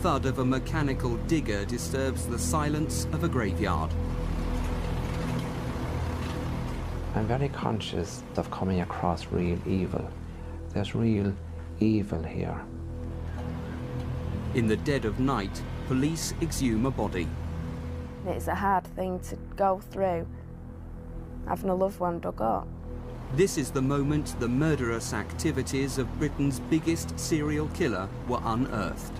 thud of a mechanical digger disturbs the silence of a graveyard. I'm very conscious of coming across real evil. There's real evil here. In the dead of night, police exhume a body. It's a hard thing to go through, having a loved one dug up. This is the moment the murderous activities of Britain's biggest serial killer were unearthed.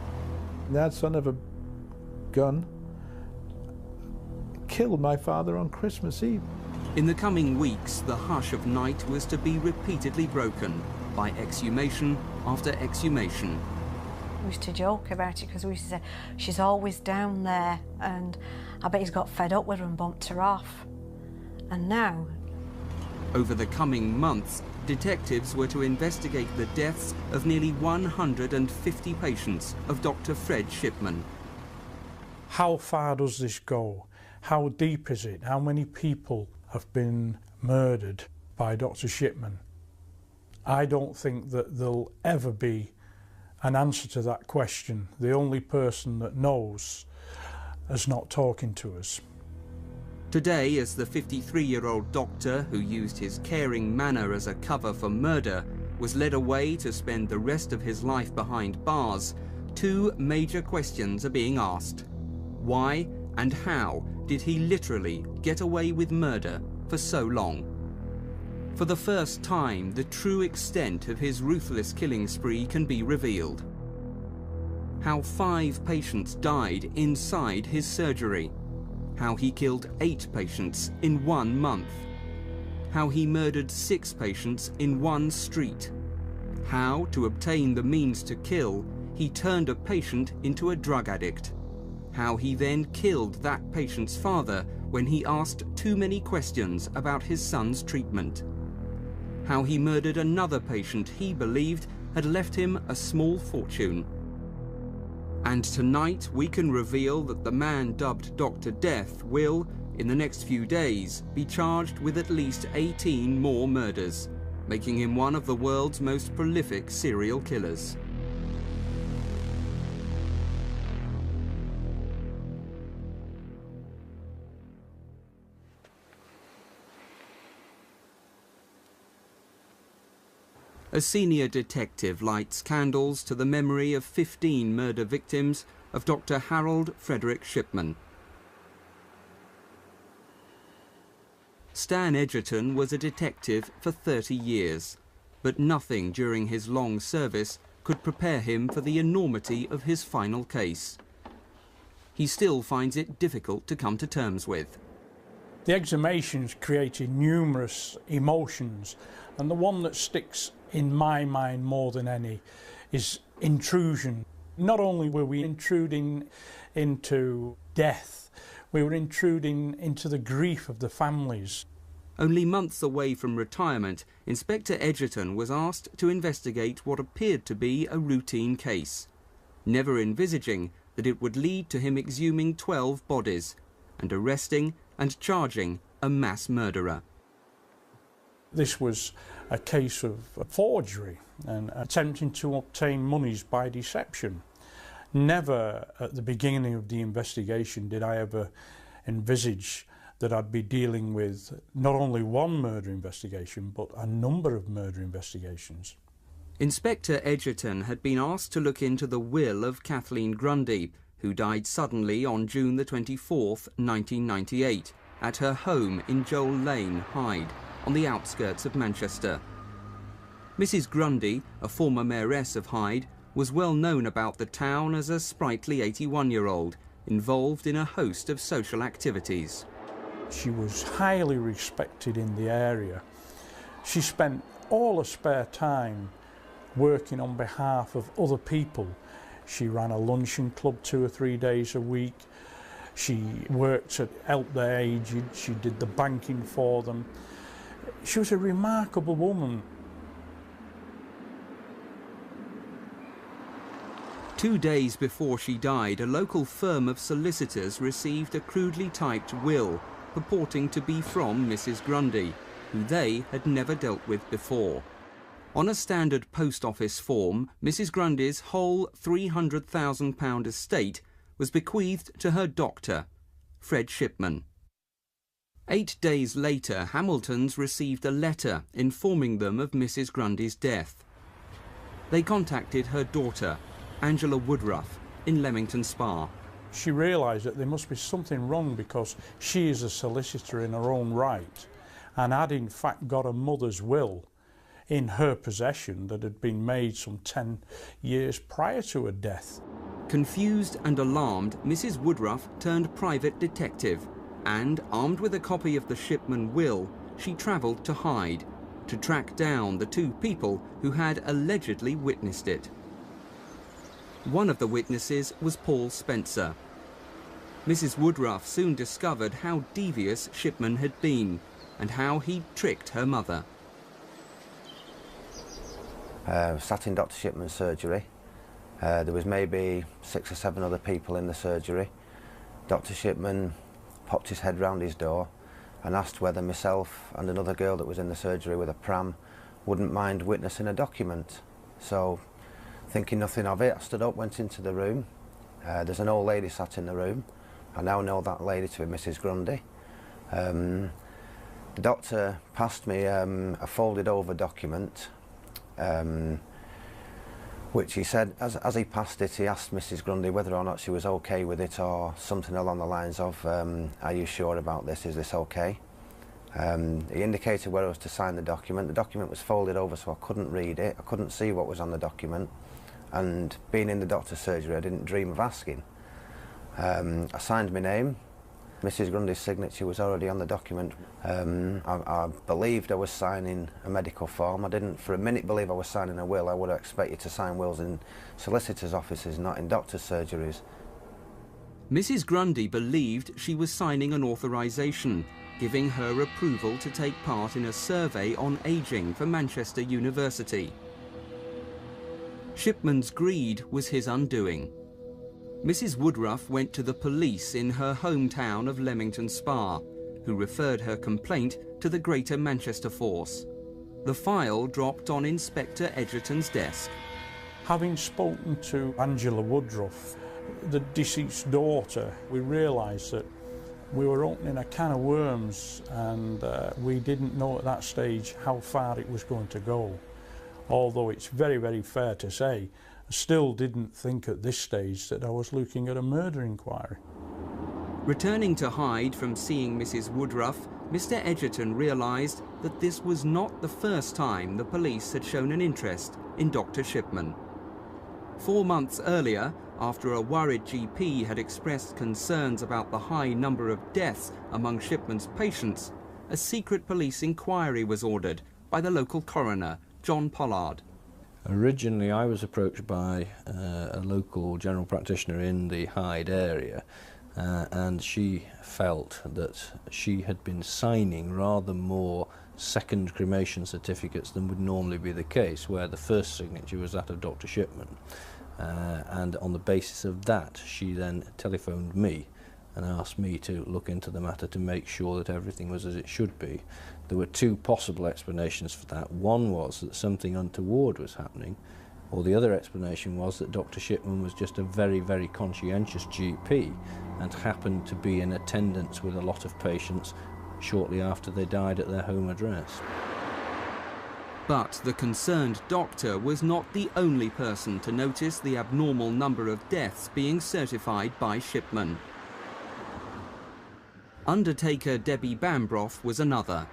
That son of a gun killed my father on Christmas Eve. In the coming weeks, the hush of night was to be repeatedly broken by exhumation after exhumation. We used to joke about it because we used to say, she's always down there, and I bet he's got fed up with her and bumped her off. And now... Over the coming months, detectives were to investigate the deaths of nearly 150 patients of Dr. Fred Shipman. How far does this go? How deep is it? How many people have been murdered by Dr. Shipman? I don't think that there'll ever be an answer to that question. The only person that knows is not talking to us. Today, as the 53-year-old doctor who used his caring manner as a cover for murder was led away to spend the rest of his life behind bars, two major questions are being asked. Why and how did he literally get away with murder for so long? For the first time, the true extent of his ruthless killing spree can be revealed. How 5 patients died inside his surgery. How he killed 8 patients in 1 month. How he murdered 6 patients in 1 street. How, to obtain the means to kill, he turned a patient into a drug addict. How he then killed that patient's father when he asked too many questions about his son's treatment. How he murdered another patient he believed had left him a small fortune. And tonight we can reveal that the man dubbed Dr. Death will, in the next few days, be charged with at least 18 more murders, making him one of the world's most prolific serial killers. A senior detective lights candles to the memory of 15 murder victims of Dr. Harold Frederick Shipman. Stan Edgerton was a detective for 30 years, but nothing during his long service could prepare him for the enormity of his final case. He still finds it difficult to come to terms with. The exhumations created numerous emotions, and the one that sticks in my mind more than any is intrusion. Not only were we intruding into death, we were intruding into the grief of the families. Only months away from retirement, Inspector Edgerton was asked to investigate what appeared to be a routine case, never envisaging that it would lead to him exhuming 12 bodies and arresting and charging a mass murderer. This was a case of forgery and attempting to obtain monies by deception. Never at the beginning of the investigation did I ever envisage that I'd be dealing with not only one murder investigation, but a number of murder investigations. Inspector Edgerton had been asked to look into the will of Kathleen Grundy, who died suddenly on June the 24th, 1998, at her home in Joel Lane, Hyde, on the outskirts of Manchester. Mrs. Grundy, a former mayoress of Hyde, was well known about the town as a sprightly 81-year-old, involved in a host of social activities. She was highly respected in the area. She spent all her spare time working on behalf of other people. She ran a luncheon club 2 or 3 days a week. She worked to help the aged. She did the banking for them. She was a remarkable woman. 2 days before she died, a local firm of solicitors received a crudely typed will purporting to be from Mrs. Grundy, who they had never dealt with before. On a standard post office form, Mrs. Grundy's whole £300,000 estate was bequeathed to her doctor, Fred Shipman. 8 days later, Hamiltons received a letter informing them of Mrs. Grundy's death. They contacted her daughter, Angela Woodruff, in Leamington Spa. She realised that there must be something wrong because she is a solicitor in her own right and had in fact got a mother's will in her possession that had been made some 10 years prior to her death. Confused and alarmed, Mrs. Woodruff turned private detective and, armed with a copy of the Shipman will, she travelled to Hyde to track down the 2 people who had allegedly witnessed it. One of the witnesses was Paul Spencer. Mrs. Woodruff soon discovered how devious Shipman had been and how he'd tricked her mother. Sat in Dr. Shipman's surgery. There was maybe 6 or 7 other people in the surgery. Dr. Shipman popped his head round his door and asked whether myself and another girl that was in the surgery with a pram wouldn't mind witnessing a document. So, thinking nothing of it, I stood up, went into the room. There's an old lady sat in the room. I now know that lady to be Mrs. Grundy. The doctor passed me a folded over document, which he said, as he passed it, he asked Mrs. Grundy whether or not she was okay with it, or something along the lines of, are you sure about this, is this okay? He indicated where I was to sign the document. The document was folded over so I couldn't read it, I couldn't see what was on the document, and being in the doctor's surgery I didn't dream of asking. I signed my name. Mrs. Grundy's signature was already on the document. I believed I was signing a medical form. I didn't for a minute believe I was signing a will. I would have expected to sign wills in solicitors' offices, not in doctors' surgeries. Mrs. Grundy believed she was signing an authorisation, giving her approval to take part in a survey on ageing for Manchester University. Shipman's greed was his undoing. Mrs. Woodruff went to the police in her hometown of Leamington Spa, who referred her complaint to the Greater Manchester Force. The file dropped on Inspector Edgerton's desk. Having spoken to Angela Woodruff, the deceased's daughter, we realised that we were opening a can of worms, and we didn't know at that stage how far it was going to go. Although it's very, very fair to say, I still didn't think at this stage that I was looking at a murder inquiry. Returning to Hyde from seeing Mrs. Woodruff, Mr. Edgerton realised that this was not the first time the police had shown an interest in Dr. Shipman. 4 months earlier, after a worried GP had expressed concerns about the high number of deaths among Shipman's patients, a secret police inquiry was ordered by the local coroner, John Pollard. Originally, I was approached by a local general practitioner in the Hyde area, and she felt that she had been signing rather more second cremation certificates than would normally be the case, where the first signature was that of Dr. Shipman. And on the basis of that, she then telephoned me and asked me to look into the matter to make sure that everything was as it should be. There were 2 possible explanations for that. One was that something untoward was happening, or the other explanation was that Dr. Shipman was just a very, very conscientious GP and happened to be in attendance with a lot of patients shortly after they died at their home address. But the concerned doctor was not the only person to notice the abnormal number of deaths being certified by Shipman. Undertaker Debbie Bambrough was another.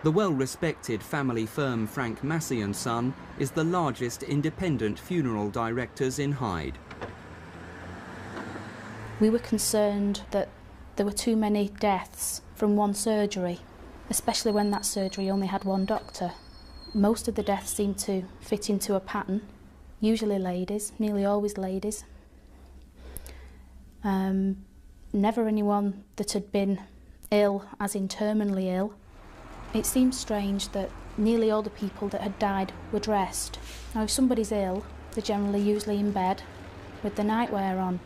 The well-respected family firm Frank Massey & Son is the largest independent funeral directors in Hyde. We were concerned that there were too many deaths from one surgery, especially when that surgery only had one doctor. Most of the deaths seemed to fit into a pattern, usually ladies, nearly always ladies. Never anyone that had been ill, as in terminally ill. It seemed strange that nearly all the people that had died were dressed. Now, if somebody's ill, they're generally usually in bed with the nightwear on,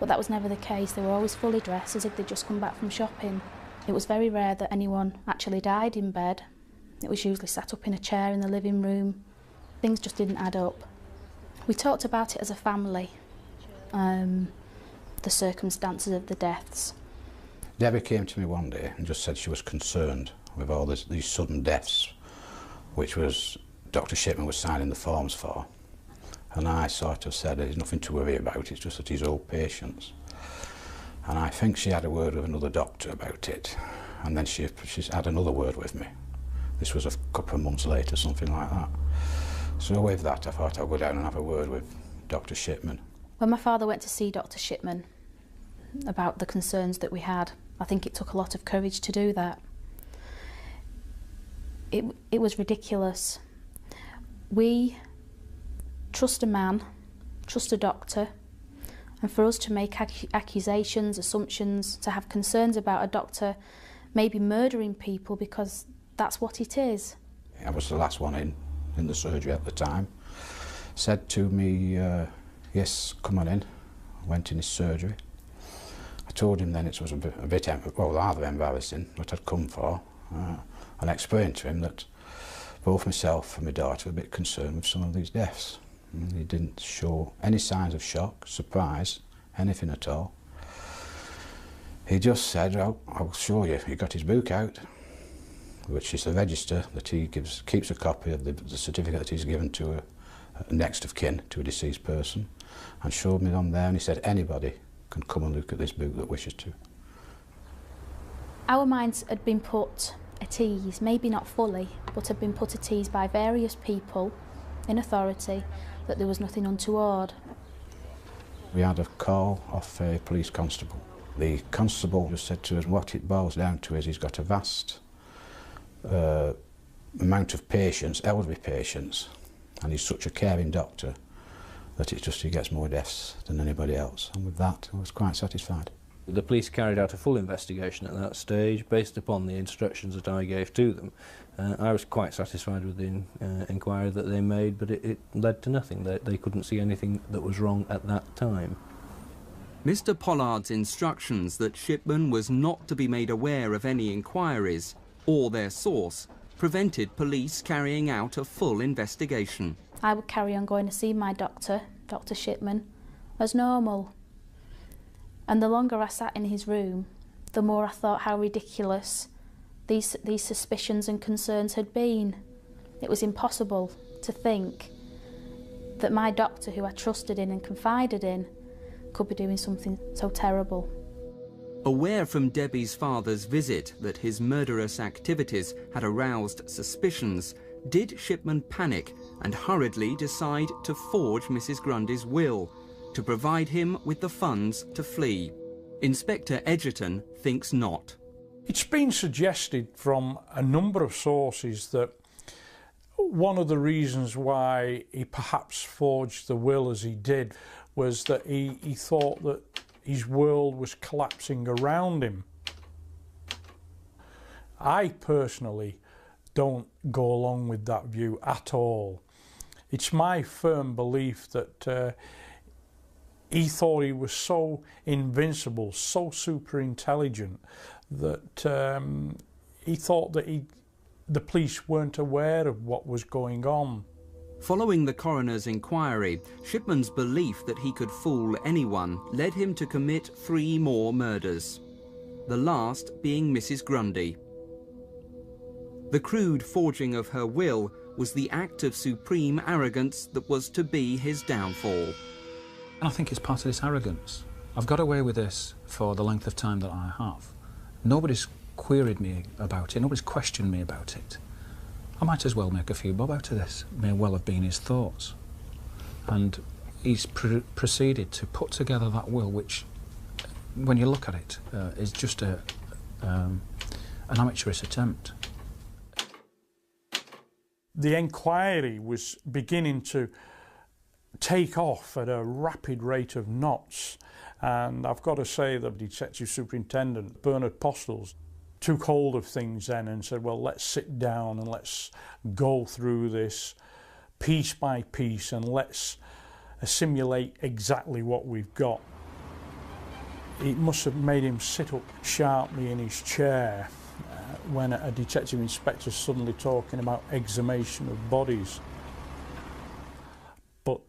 but that was never the case. They were always fully dressed as if they'd just come back from shopping. It was very rare that anyone actually died in bed. It was usually sat up in a chair in the living room. Things just didn't add up. We talked about it as a family, the circumstances of the deaths. Debbie came to me one day and just said she was concerned with all these sudden deaths, which was Dr. Shipman was signing the forms for. And I sort of said there's nothing to worry about, it's just that he's old patients. And I think she had a word with another doctor about it, and then she's had another word with me. This was a couple of months later, something like that. So with that, I thought I'd go down and have a word with Dr. Shipman. When my father went to see Dr. Shipman about the concerns that we had, I think it took a lot of courage to do that. It was ridiculous. We trust a man, trust a doctor, and for us to make accusations, assumptions, to have concerns about a doctor maybe murdering people, because that's what it is. I was the last one in the surgery at the time. Said to me, yes, come on in. I went in his surgery. I told him then it was a bit rather embarrassing what I'd come for, and explained to him that both myself and my daughter were a bit concerned with some of these deaths. And he didn't show any signs of shock, surprise, anything at all. He just said, oh, I'll show you. He got his book out, which is the register that he keeps a copy of the certificate that he's given to a next of kin to a deceased person, and showed me on there, and he said anybody can come and look at this book that wishes to. Our minds had been put at ease, maybe not fully, but had been put at ease by various people in authority that there was nothing untoward. We had a call off a police constable. The constable just said to us what it boils down to is he's got a vast amount of patients, elderly patients, and he's such a caring doctor that it's just he gets more deaths than anybody else, and with that I was quite satisfied. The police carried out a full investigation at that stage based upon the instructions that I gave to them. I was quite satisfied with the inquiry that they made, but it led to nothing. They couldn't see anything that was wrong at that time. Mr. Pollard's instructions that Shipman was not to be made aware of any inquiries or their source prevented police carrying out a full investigation. I would carry on going to see my doctor, Dr. Shipman, as normal. And the longer I sat in his room, the more I thought how ridiculous these suspicions and concerns had been. It was impossible to think that my doctor, who I trusted in and confided in, could be doing something so terrible. Aware from Debbie's father's visit that his murderous activities had aroused suspicions, did Shipman panic and hurriedly decide to forge Mrs. Grundy's will to provide him with the funds to flee? Inspector Edgerton thinks not. It's been suggested from a number of sources that one of the reasons why he perhaps forged the will as he did was that he thought that his world was collapsing around him. I personally don't go along with that view at all. It's my firm belief that he thought he was so invincible, so super intelligent, that he thought that the police weren't aware of what was going on. Following the coroner's inquiry, Shipman's belief that he could fool anyone led him to commit 3 more murders, the last being Mrs. Grundy. The crude forging of her will was the act of supreme arrogance that was to be his downfall. I think it's part of this arrogance. I've got away with this for the length of time that I have. Nobody's queried me about it, nobody's questioned me about it. I might as well make a few bob out of this. May well have been his thoughts. And he's proceeded to put together that will, which, when you look at it, is just an amateurish attempt. The inquiry was beginning to take off at a rapid rate of knots, and I've got to say that Detective Superintendent Bernard Postles took hold of things then and said, well, let's sit down and let's go through this piece by piece and let's assimilate exactly what we've got. It must have made him sit up sharply in his chair when a detective inspector suddenly talking about exhumation of bodies. But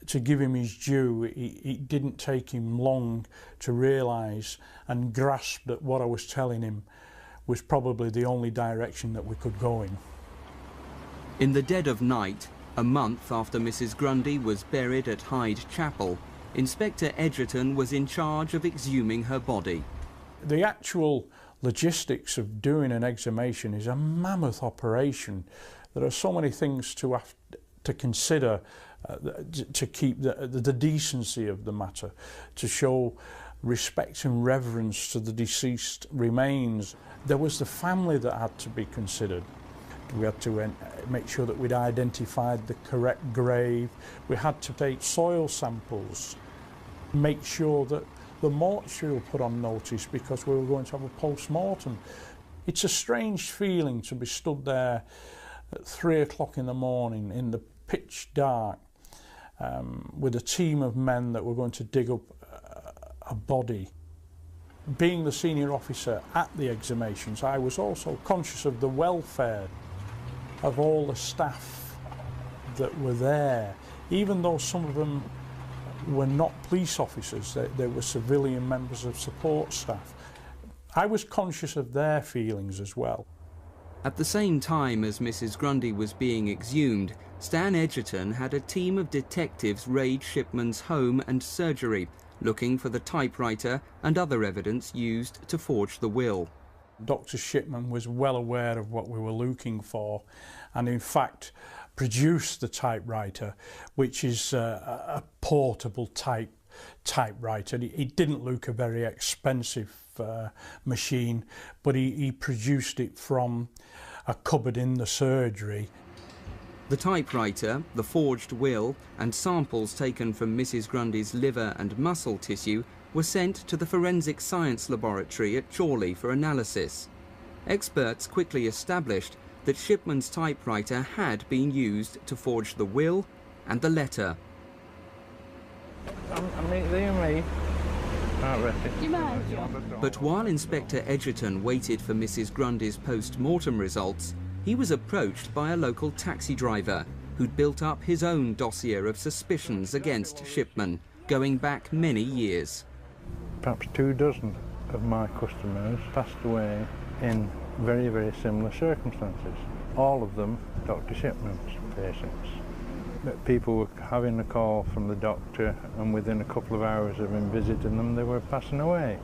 to give him his due, it didn't take him long to realise and grasp that what I was telling him was probably the only direction that we could go in. In the dead of night, a month after Mrs. Grundy was buried at Hyde Chapel, Inspector Edgerton was in charge of exhuming her body. The actual logistics of doing an exhumation is a mammoth operation. There are so many things to have to consider to keep the decency of the matter, to show respect and reverence to the deceased remains. There was the family that had to be considered. We had to make sure that we'd identified the correct grave. We had to take soil samples, make sure that the mortuary were put on notice because we were going to have a post-mortem. It's a strange feeling to be stood there at 3 o'clock in the morning in the pitch dark with a team of men that were going to dig up a body. Being the senior officer at the exhumations, I was also conscious of the welfare of all the staff that were there, even though some of them were not police officers, they were civilian members of support staff. I was conscious of their feelings as well. At the same time as Mrs. Grundy was being exhumed, Stan Edgerton had a team of detectives raid Shipman's home and surgery, looking for the typewriter and other evidence used to forge the will. Dr. Shipman was well aware of what we were looking for and in fact produced the typewriter, which is a portable typewriter. It didn't look a very expensive machine, but he produced it from a cupboard in the surgery. The typewriter, the forged will and samples taken from Mrs. Grundy's liver and muscle tissue were sent to the Forensic Science Laboratory at Chorley for analysis. Experts quickly established that Shipman's typewriter had been used to forge the will and the letter. But while Inspector Edgerton waited for Mrs. Grundy's post-mortem results, he was approached by a local taxi driver who'd built up his own dossier of suspicions against Shipman, going back many years. Perhaps 24 of my customers passed away in very, very similar circumstances. All of them Dr. Shipman's patients. People were having a call from the doctor and within a couple of hours of him visiting them, they were passing away.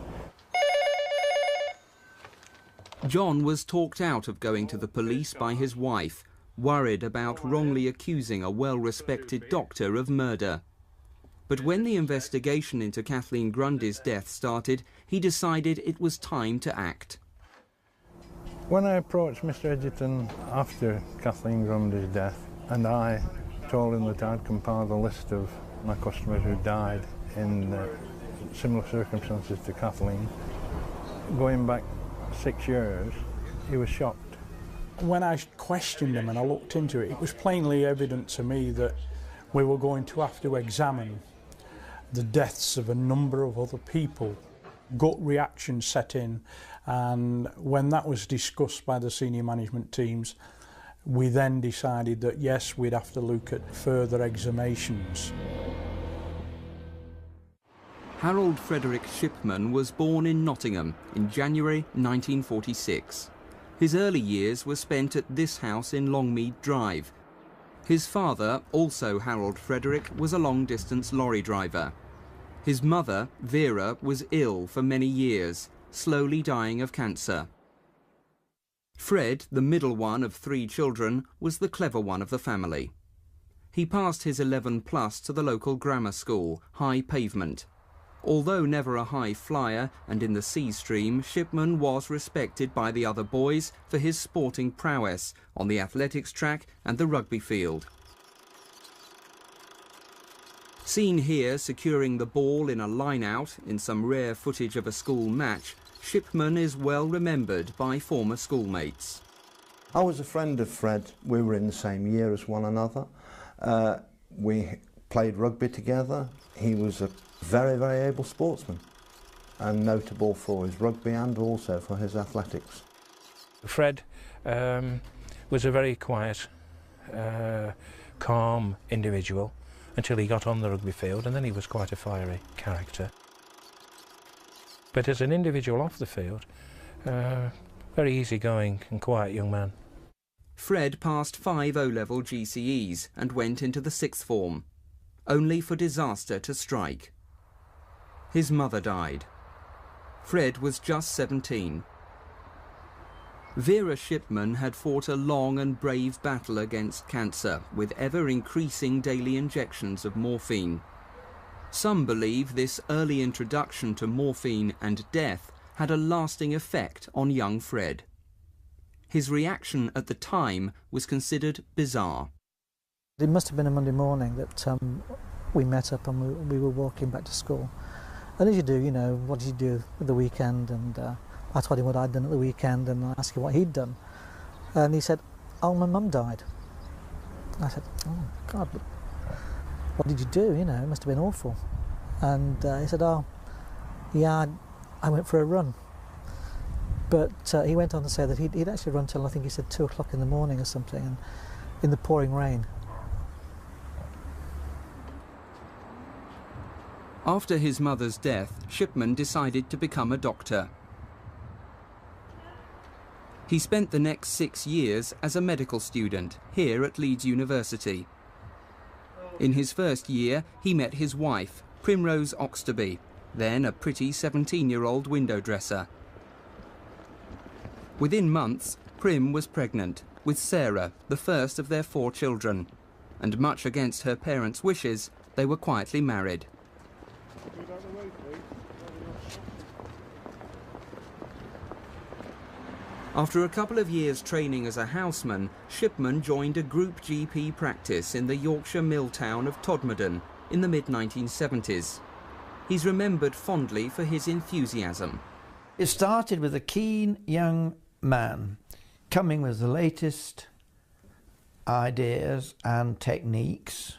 John was talked out of going to the police by his wife, worried about wrongly accusing a well-respected doctor of murder. But when the investigation into Kathleen Grundy's death started, he decided it was time to act. When I approached Mr. Edgerton after Kathleen Grundy's death, and I told him that I'd compiled a list of my customers who died in similar circumstances to Kathleen, going back 6 years, he was shocked. When I questioned him and I looked into it, it was plainly evident to me that we were going to have to examine the deaths of a number of other people. Gut reaction set in, and when that was discussed by the senior management teams, we then decided that yes, we'd have to look at further exhumations. Harold Frederick Shipman was born in Nottingham in January 1946. His early years were spent at this house in Longmead Drive. His father, also Harold Frederick, was a long-distance lorry driver. His mother, Vera, was ill for many years, slowly dying of cancer. Fred, the middle one of 3 children, was the clever one of the family. He passed his 11+ to the local grammar school, High Pavement. Although never a high flyer and in the C stream, Shipman was respected by the other boys for his sporting prowess on the athletics track and the rugby field. Seen here securing the ball in a line-out in some rare footage of a school match, Shipman is well remembered by former schoolmates. I was a friend of Fred. We were in the same year as one another. We played rugby together. He was a very, very able sportsman and notable for his rugby and also for his athletics. Fred was a very quiet, calm individual until he got on the rugby field, and then he was quite a fiery character. But as an individual off the field, very easygoing and quiet young man. Fred passed 5 O-level GCEs and went into the 6th form, only for disaster to strike. His mother died. Fred was just 17. Vera Shipman had fought a long and brave battle against cancer with ever-increasing daily injections of morphine. Some believe this early introduction to morphine and death had a lasting effect on young Fred. His reaction at the time was considered bizarre. It must have been a Monday morning that we met up and we were walking back to school. And as you do, you know, what did you do at the weekend? And I told him what I'd done at the weekend, and I asked him what he'd done. And he said, "Oh, my mum died." I said, "Oh, God, what did you do? You know, it must have been awful." And he said, "Oh, yeah, I went for a run." But he went on to say that he'd actually run till, I think he said, 2 o'clock in the morning or something, and in the pouring rain. After his mother's death, Shipman decided to become a doctor. He spent the next 6 years as a medical student here at Leeds University. In his first year, he met his wife, Primrose Oxterby, then a pretty 17-year-old window dresser. Within months, Prim was pregnant with Sarah, the first of their 4 children, and much against her parents' wishes, they were quietly married. After a couple of years training as a houseman, Shipman joined a group GP practice in the Yorkshire mill town of Todmorden in the mid-1970s. He's remembered fondly for his enthusiasm. It started with a keen young man coming with the latest ideas and techniques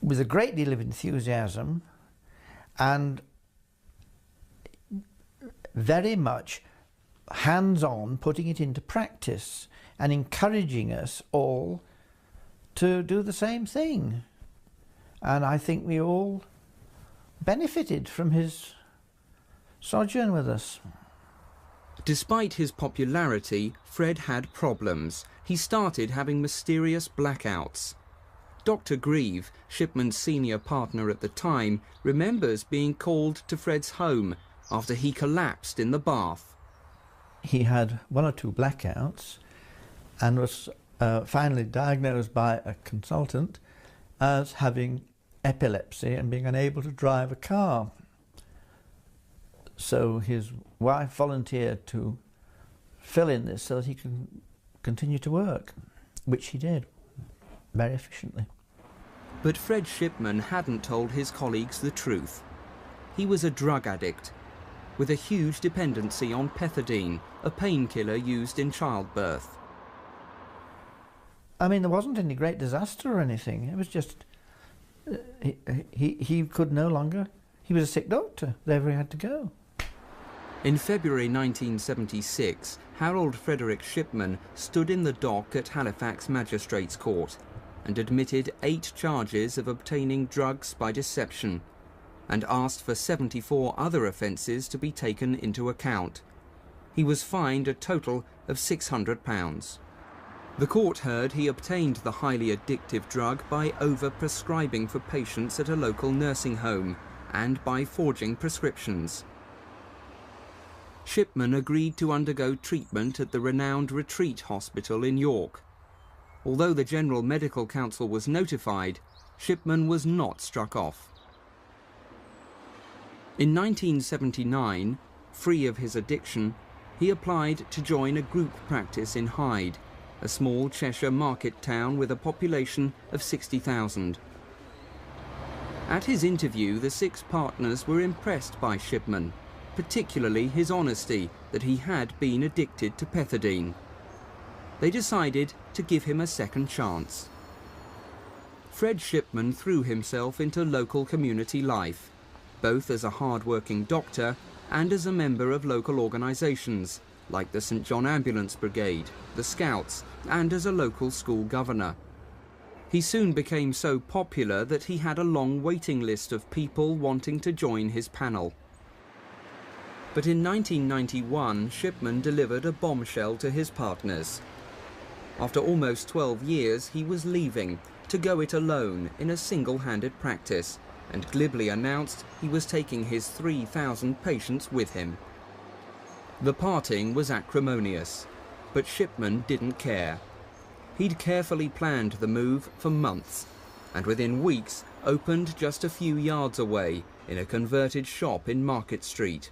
with a great deal of enthusiasm and very much hands-on, putting it into practice and encouraging us all to do the same thing. And I think we all benefited from his sojourn with us. Despite his popularity, Fred had problems. He started having mysterious blackouts. Dr. Grieve, Shipman's senior partner at the time, remembers being called to Fred's home after he collapsed in the bath. He had 1 or 2 blackouts and was finally diagnosed by a consultant as having epilepsy and being unable to drive a car. So his wife volunteered to fill in this so that he could continue to work, which he did very efficiently. But Fred Shipman hadn't told his colleagues the truth. He was a drug addict with a huge dependency on pethidine, a painkiller used in childbirth. I mean, there wasn't any great disaster or anything. It was just he could no longer. He was a sick doctor. There he had to go. In February 1976, Harold Frederick Shipman stood in the dock at Halifax Magistrates Court and admitted 8 charges of obtaining drugs by deception and asked for 74 other offences to be taken into account. He was fined a total of £600. The court heard he obtained the highly addictive drug by over-prescribing for patients at a local nursing home and by forging prescriptions. Shipman agreed to undergo treatment at the renowned Retreat Hospital in York. Although the General Medical Council was notified, Shipman was not struck off. In 1979, free of his addiction, he applied to join a group practice in Hyde, a small Cheshire market town with a population of 60,000. At his interview, the 6 partners were impressed by Shipman, particularly his honesty that he had been addicted to pethidine. They decided to give him a second chance. Fred Shipman threw himself into local community life, both as a hard-working doctor and as a member of local organisations, like the St John Ambulance Brigade, the Scouts, and as a local school governor. He soon became so popular that he had a long waiting list of people wanting to join his panel. But in 1991, Shipman delivered a bombshell to his partners. After almost 12 years, he was leaving to go it alone in a single-handed practice, and glibly announced he was taking his 3,000 patients with him. The parting was acrimonious, but Shipman didn't care. He'd carefully planned the move for months, and within weeks opened just a few yards away in a converted shop in Market Street.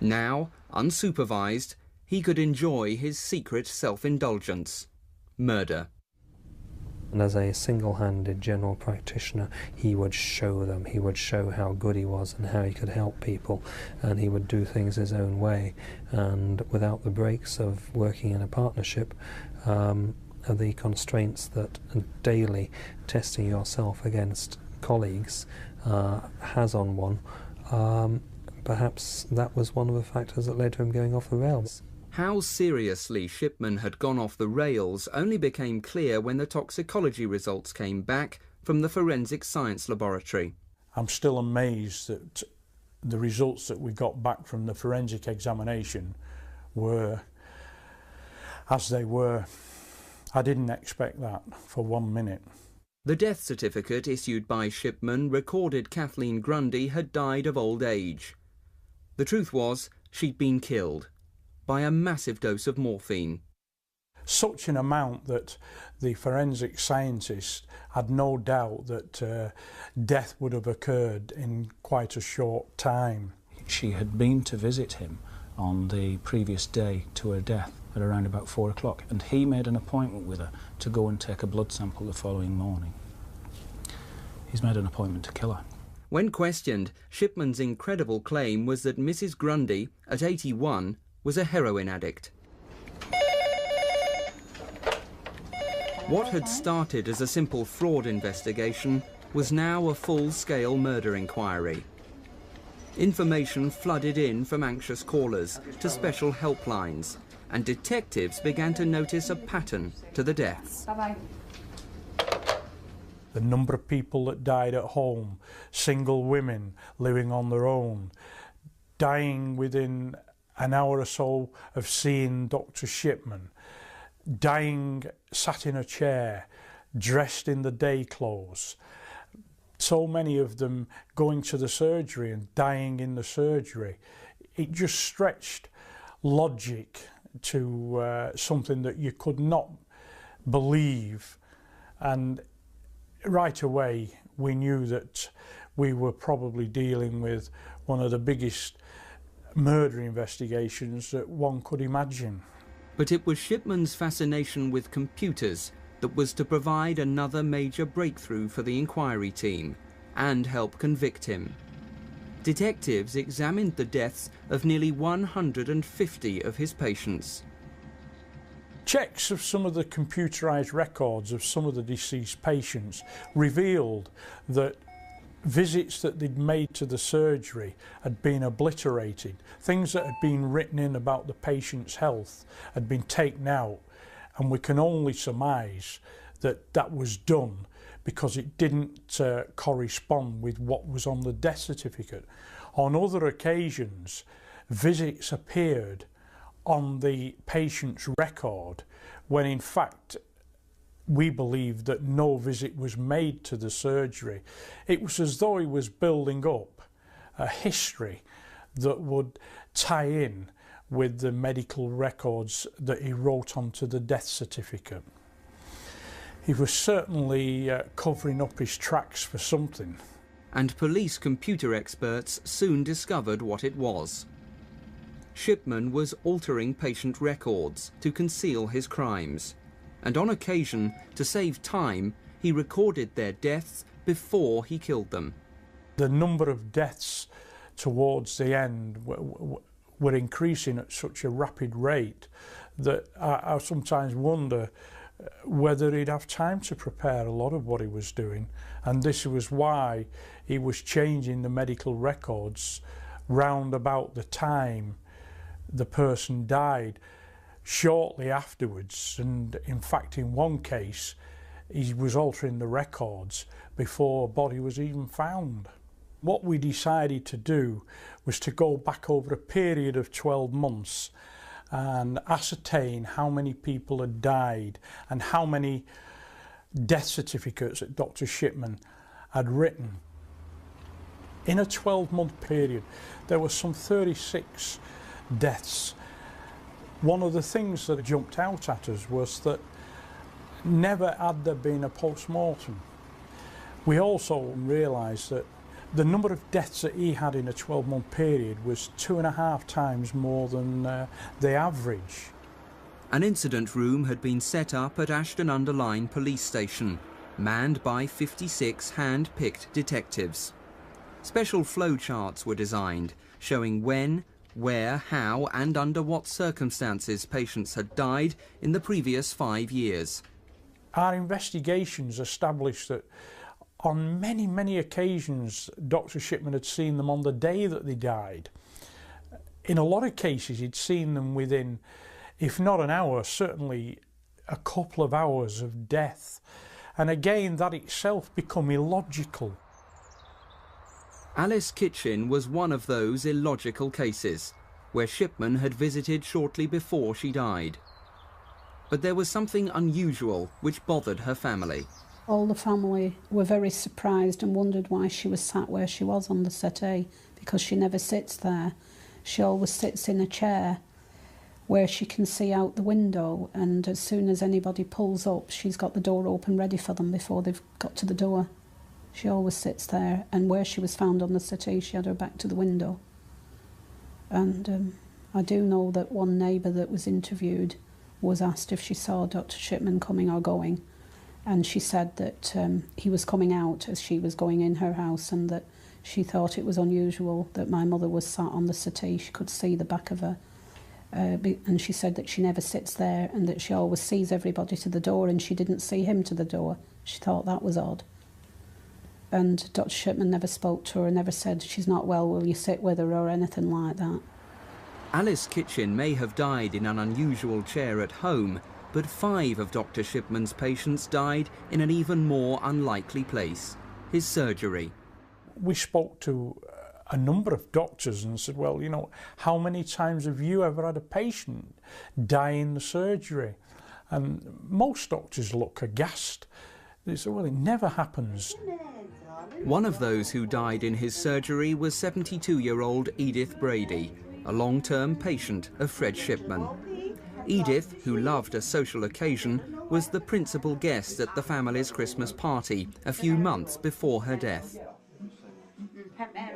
Now, unsupervised, he could enjoy his secret self-indulgence: murder. And as a single-handed general practitioner, he would show them, he would show how good he was and how he could help people, and he would do things his own way, and without the breaks of working in a partnership, the constraints that daily testing yourself against colleagues has on one, perhaps that was one of the factors that led to him going off the rails. How seriously Shipman had gone off the rails only became clear when the toxicology results came back from the forensic science laboratory. I'm still amazed that the results that we got back from the forensic examination were as they were. I didn't expect that for 1 minute. The death certificate issued by Shipman recorded Kathleen Grundy had died of old age. The truth was, she'd been killed by a massive dose of morphine. Such an amount that the forensic scientist had no doubt that death would have occurred in quite a short time. She had been to visit him on the previous day to her death at around about 4 o'clock, and he made an appointment with her to go and take a blood sample the following morning. He's made an appointment to kill her. When questioned, Shipman's incredible claim was that Mrs. Grundy, at 81, was a heroin addict. What had started as a simple fraud investigation was now a full-scale murder inquiry. Information flooded in from anxious callers to special helplines, and detectives began to notice a pattern to the deaths. Bye-bye. The number of people that died at home, single women living on their own, dying within an hour or so of seeing Dr. Shipman, dying sat in a chair, dressed in the day clothes. So many of them going to the surgery and dying in the surgery. It just stretched logic to something that you could not believe, and right away we knew that we were probably dealing with one of the biggest murder investigations that one could imagine. But it was Shipman's fascination with computers that was to provide another major breakthrough for the inquiry team and help convict him. Detectives examined the deaths of nearly 150 of his patients. Checks of some of the computerised records of some of the deceased patients revealed that visits that they'd made to the surgery had been obliterated. Things that had been written in about the patient's health had been taken out, and we can only surmise that that was done because it didn't correspond with what was on the death certificate. On other occasions, visits appeared on the patient's record when in fact we believe that no visit was made to the surgery. It was as though he was building up a history that would tie in with the medical records that he wrote onto the death certificate. He was certainly covering up his tracks for something. And police computer experts soon discovered what it was. Shipman was altering patient records to conceal his crimes, and on occasion, to save time, he recorded their deaths before he killed them. The number of deaths towards the end were increasing at such a rapid rate that I sometimes wonder whether he'd have time to prepare a lot of what he was doing, and this was why he was changing the medical records round about the time the person died shortly afterwards, and in fact in one case he was altering the records before a body was even found. What we decided to do was to go back over a period of 12 months and ascertain how many people had died and how many death certificates that Dr. Shipman had written. In a 12-month period, there were some 36 deaths. One of the things that jumped out at us was that never had there been a post-mortem. We also realised that the number of deaths that he had in a 12-month period was 2.5 times more than the average. An incident room had been set up at Ashton-under-Lyne police station, manned by 56 hand-picked detectives. Special flowcharts were designed, showing when, where, how and under what circumstances patients had died in the previous 5 years. Our investigations established that on many, many occasions Dr. Shipman had seen them on the day that they died. In a lot of cases he'd seen them within, if not an hour, certainly a couple of hours of death. And again, that itself become illogical. Alice Kitchen was one of those illogical cases, where Shipman had visited shortly before she died. But there was something unusual which bothered her family. All the family were very surprised and wondered why she was sat where she was on the settee, because she never sits there. She always sits in a chair where she can see out the window, and as soon as anybody pulls up, she's got the door open ready for them before they've got to the door. She always sits there, and where she was found on the settee, she had her back to the window. And I do know that one neighbour that was interviewed was asked if she saw Dr. Shipman coming or going, and she said that he was coming out as she was going in her house, and that she thought it was unusual that my mother was sat on the settee. She could see the back of her, and she said that she never sits there, and that she always sees everybody to the door, and she didn't see him to the door. She thought that was odd. And Dr. Shipman never spoke to her, never said, "She's not well, will you sit with her," or anything like that. Alice Kitchen may have died in an unusual chair at home, but 5 of Dr. Shipman's patients died in an even more unlikely place, his surgery. We spoke to a number of doctors and said, well, you know, how many times have you ever had a patient die in the surgery? And most doctors look aghast. They said, well, it never happens. One of those who died in his surgery was 72-year-old Edith Brady, a long-term patient of Fred Shipman. Edith, who loved a social occasion, was the principal guest at the family's Christmas party a few months before her death.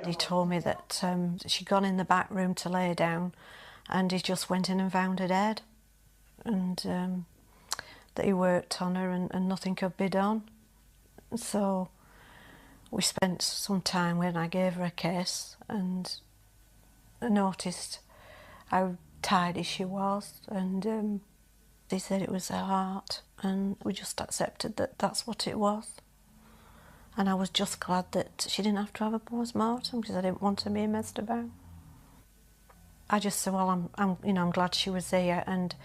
He told me that she'd gone in the back room to lay down, and he just went in and found her dead, and that he worked on her and nothing could be done. So we spent some time when I gave her a kiss, and I noticed how tidy she was, and they said it was her heart, and we just accepted that that's what it was. And I was just glad that she didn't have to have a post-mortem, because I didn't want to be messed about. I just said, well, I'm glad she was here. And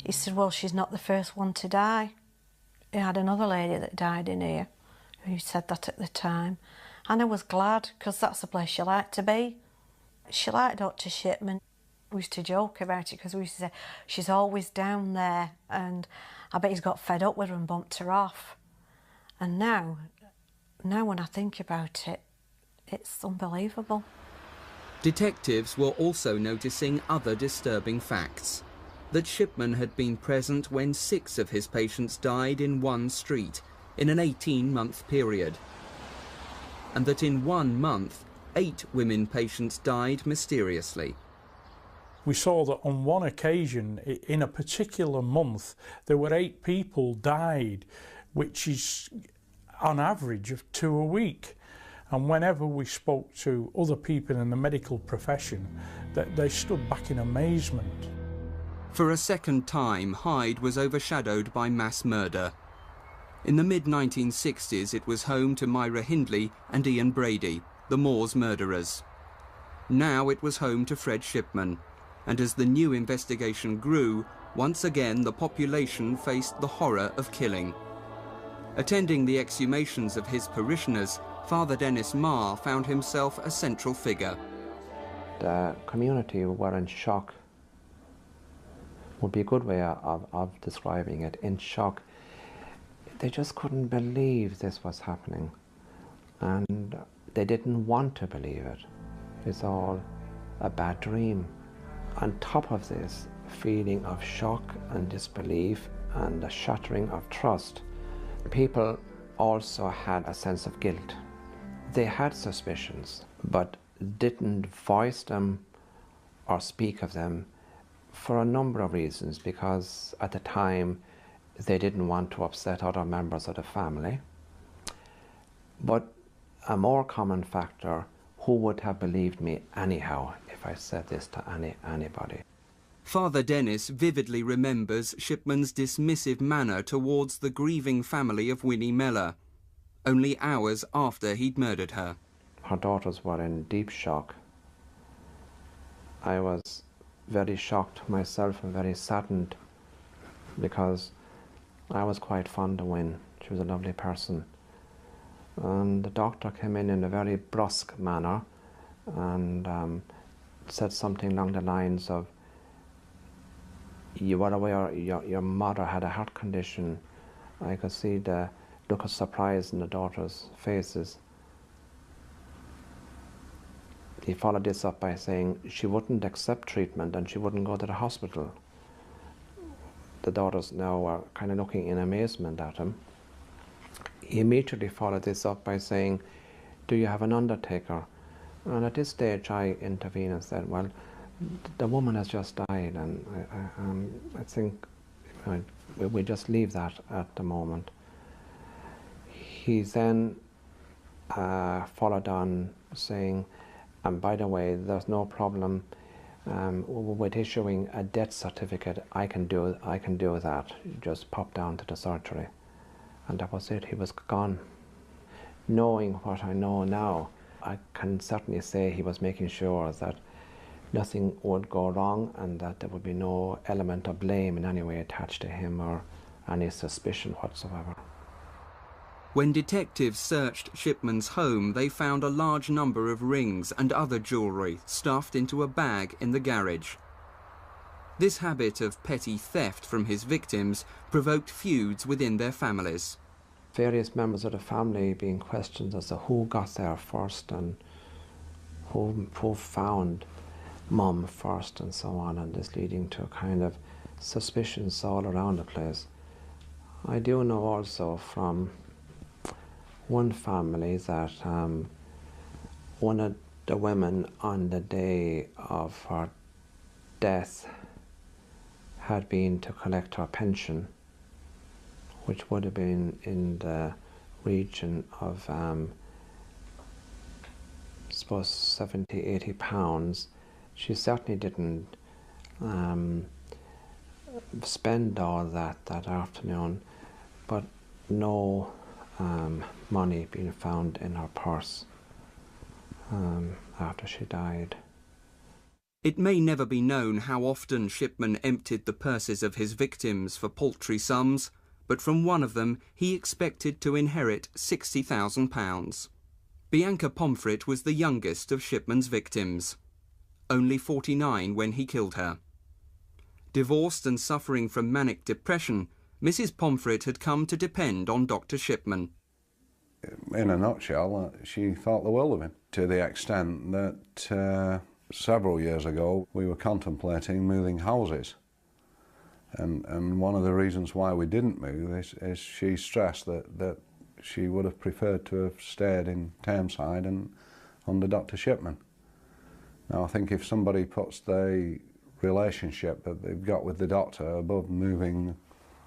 he said, well, she's not the first one to die. He had another lady that died in here who said that at the time. And I was glad, because that's the place she liked to be. She liked Dr. Shipman. We used to joke about it, because we used to say, she's always down there, and I bet he's got fed up with her and bumped her off. And now when I think about it, it's unbelievable. Detectives were also noticing other disturbing facts. That Shipman had been present when 6 of his patients died in one street in an 18-month period. And that in 1 month, 8 women patients died mysteriously. We saw that on one occasion, in a particular month, there were 8 people died, which is on average of 2 a week. And whenever we spoke to other people in the medical profession, they stood back in amazement. For a second time, Hyde was overshadowed by mass murder. In the mid-1960s, it was home to Myra Hindley and Ian Brady, the Moors murderers. Now it was home to Fred Shipman. and as the new investigation grew, once again the population faced the horror of killing. Attending the exhumations of his parishioners, Father Dennis Marr found himself a central figure. The community were in shock, would be a good way of describing it, in shock. They just couldn't believe this was happening, and they didn't want to believe it. It's all a bad dream. On top of this feeling of shock and disbelief and the shattering of trust, people also had a sense of guilt. They had suspicions, but didn't voice them or speak of them for a number of reasons, because at the time they didn't want to upset other members of the family. But a more common factor, who would have believed me anyhow if I said this to anybody? Father Dennis vividly remembers Shipman's dismissive manner towards the grieving family of Winnie Mellor, only hours after he'd murdered her. Her daughters were in deep shock. I was very shocked myself and very saddened, because I was quite fond of Win. She was a lovely person. And the doctor came in a very brusque manner and said something along the lines of, "You were aware your mother had a heart condition." I could see the look of surprise in the daughters' faces. He followed this up by saying she wouldn't accept treatment and she wouldn't go to the hospital. The daughters now were kind of looking in amazement at him. He immediately followed this up by saying, "Do you have an undertaker?" And at this stage I intervened and said, "Well, the woman has just died, and I think we just leave that at the moment." He then followed on saying, "And by the way, there's no problem with issuing a death certificate. I can do that. You just pop down to the surgery." And that was it. He was gone. Knowing what I know now, I can certainly say he was making sure that nothing would go wrong and that there would be no element of blame in any way attached to him or any suspicion whatsoever. When detectives searched Shipman's home, they found a large number of rings and other jewellery stuffed into a bag in the garage. This habit of petty theft from his victims provoked feuds within their families. Various members of the family being questioned as to who got there first and who found Mum first and so on, and this leading to kind of suspicions all around the place. I do know also from one family that one of the women on the day of her death had been to collect her pension, which would have been in the region of I suppose 70, 80 pounds. She certainly didn't spend all that afternoon, but no money being found in her purse after she died. It may never be known how often Shipman emptied the purses of his victims for paltry sums, but from one of them he expected to inherit £60,000. Bianca Pomfret was the youngest of Shipman's victims, only 49 when he killed her. Divorced and suffering from manic depression, Mrs. Pomfret had come to depend on Dr. Shipman. In a nutshell, she thought the world of him, to the extent that several years ago we were contemplating moving houses. And one of the reasons why we didn't move is she stressed that she would have preferred to have stayed in Tameside and under Dr. Shipman. Now I think if somebody puts the relationship that they've got with the doctor above moving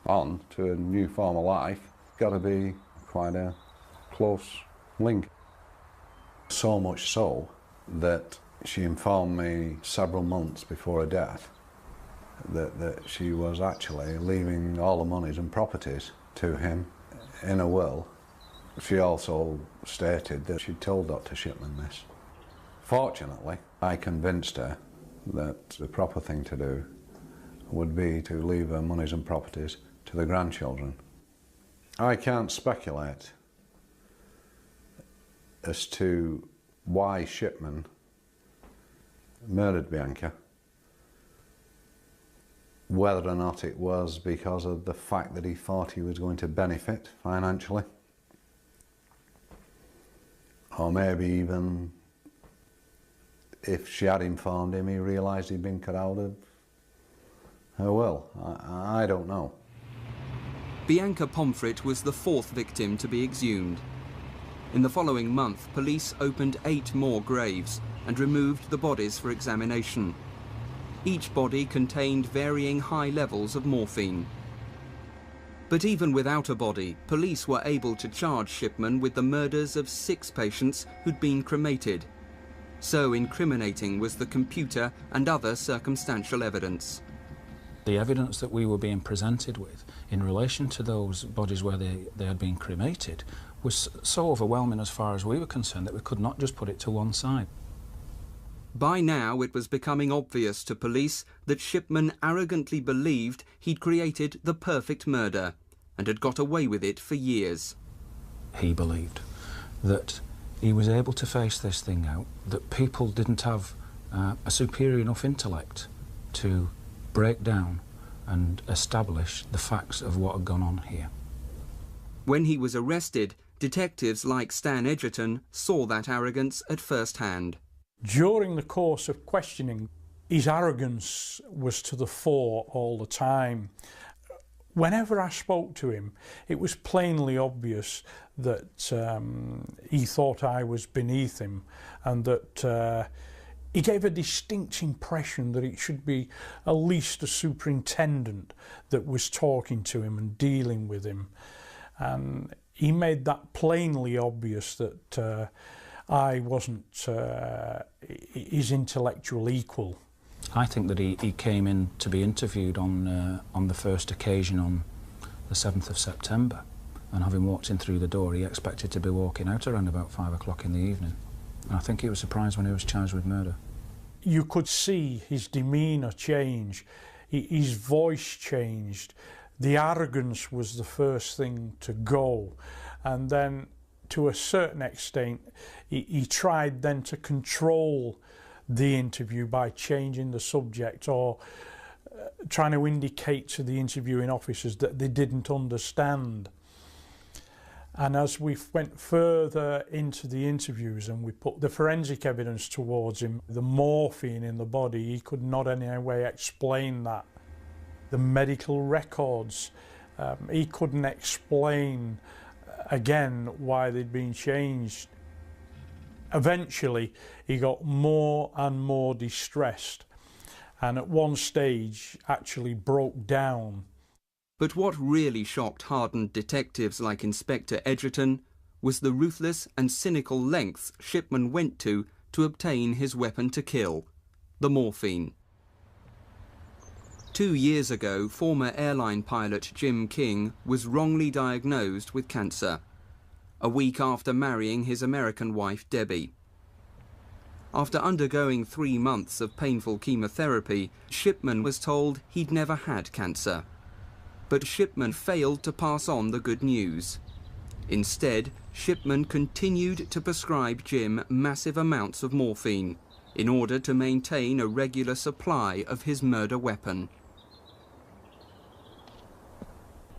on to a new form of life, it's got to be quite a close link. So much so that she informed me several months before her death that she was actually leaving all the monies and properties to him in a will. She also stated that she'd told Dr. Shipman this. Fortunately, I convinced her that the proper thing to do would be to leave her monies and properties to the grandchildren. I can't speculate as to why Shipman murdered Bianca, whether or not it was because of the fact that he thought he was going to benefit financially, or maybe even if she had informed him, he realised he'd been cut out of her will. I don't know. Bianca Pomfret was the 4th victim to be exhumed. In the following month, police opened 8 more graves and removed the bodies for examination. Each body contained varying high levels of morphine. But even without a body, police were able to charge Shipman with the murders of 6 patients who'd been cremated. So incriminating was the computer and other circumstantial evidence. The evidence that we were being presented with in relation to those bodies where they had been cremated was so overwhelming as far as we were concerned that we could not just put it to one side. By now it was becoming obvious to police that Shipman arrogantly believed he'd created the perfect murder and had got away with it for years. He believed that he was able to face this thing out, that people didn't have a superior enough intellect to break down and establish the facts of what had gone on here. When he was arrested, detectives like Stan Edgerton saw that arrogance at first hand. During the course of questioning, his arrogance was to the fore all the time. Whenever I spoke to him, it was plainly obvious that he thought I was beneath him, and that he gave a distinct impression that it should be at least a superintendent that was talking to him and dealing with him. And he made that plainly obvious that I wasn't his intellectual equal. I think that he came in to be interviewed on the first occasion on the 7th of September, and having walked in through the door, he expected to be walking out around about 5 o'clock in the evening. And I think he was surprised when he was charged with murder. You could see his demeanour change, his voice changed, the arrogance was the first thing to go, and then to a certain extent he tried then to control the interview by changing the subject or trying to indicate to the interviewing officers that they didn't understand. And as we went further into the interviews and we put the forensic evidence towards him, the morphine in the body, he could not in any way explain that. The medical records, he couldn't explain again why they'd been changed. Eventually he got more and more distressed, and at one stage actually broke down. But what really shocked hardened detectives like Inspector Edgerton was the ruthless and cynical lengths Shipman went to obtain his weapon to kill, the morphine. 2 years ago, former airline pilot Jim King was wrongly diagnosed with cancer, a week after marrying his American wife Debbie. After undergoing 3 months of painful chemotherapy, Shipman was told he'd never had cancer. But Shipman failed to pass on the good news. Instead, Shipman continued to prescribe Jim massive amounts of morphine in order to maintain a regular supply of his murder weapon.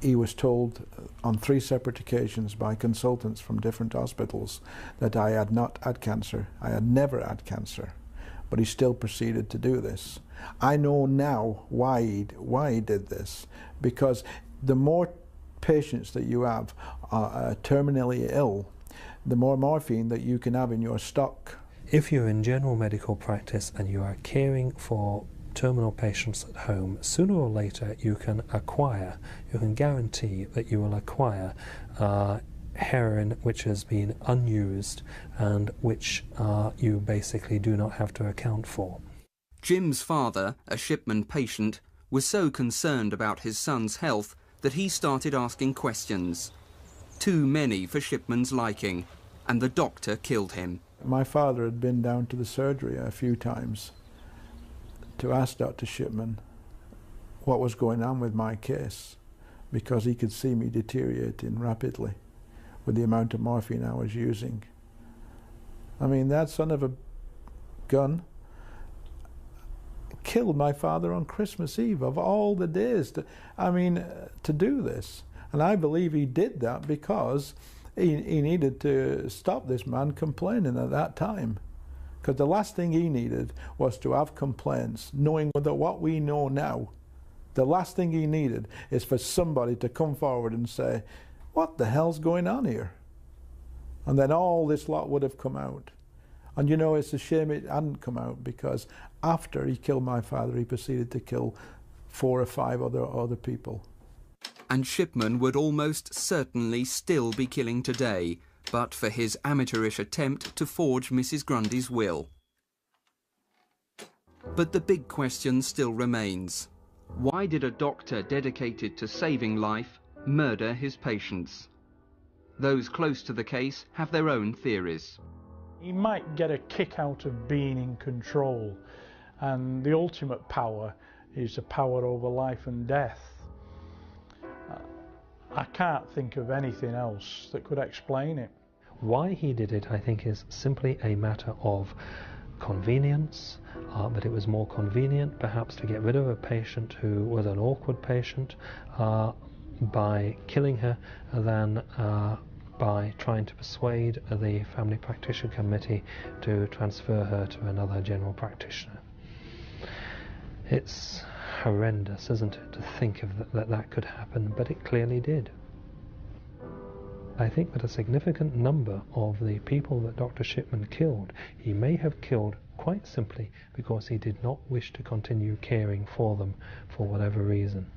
He was told on 3 separate occasions by consultants from different hospitals that I had not had cancer. I had never had cancer, but he still proceeded to do this. I know now why he did this, because the more patients that you have are terminally ill, the more morphine that you can have in your stock. If you're in general medical practice and you are caring for terminal patients at home, sooner or later you can guarantee that you will acquire heroin which has been unused and which you basically do not have to account for. Jim's father, a Shipman patient, was so concerned about his son's health that he started asking questions. Too many for Shipman's liking, and the doctor killed him. My father had been down to the surgery a few times, to ask Dr. Shipman what was going on with my case, because he could see me deteriorating rapidly with the amount of morphine I was using. I mean, that son of a gun killed my father on Christmas Eve, of all the days to do this. And I believe he did that because he needed to stop this man complaining at that time. Because the last thing he needed was to have complaints, knowing that what we know now, the last thing he needed is for somebody to come forward and say, what the hell's going on here? And then all this lot would have come out. And you know, it's a shame it hadn't come out, because after he killed my father, he proceeded to kill 4 or 5 other people. And Shipman would almost certainly still be killing today, but for his amateurish attempt to forge Mrs. Grundy's will. But the big question still remains. Why did a doctor dedicated to saving life murder his patients? Those close to the case have their own theories. He might get a kick out of being in control, and the ultimate power is the power over life and death. I can't think of anything else that could explain it. Why he did it, I think, is simply a matter of convenience, but it was more convenient perhaps to get rid of a patient who was an awkward patient by killing her than by trying to persuade the family practitioner committee to transfer her to another general practitioner. It's horrendous, isn't it, to think of that could happen, but it clearly did. I think that a significant number of the people that Dr. Shipman killed, he may have killed quite simply because he did not wish to continue caring for them for whatever reason.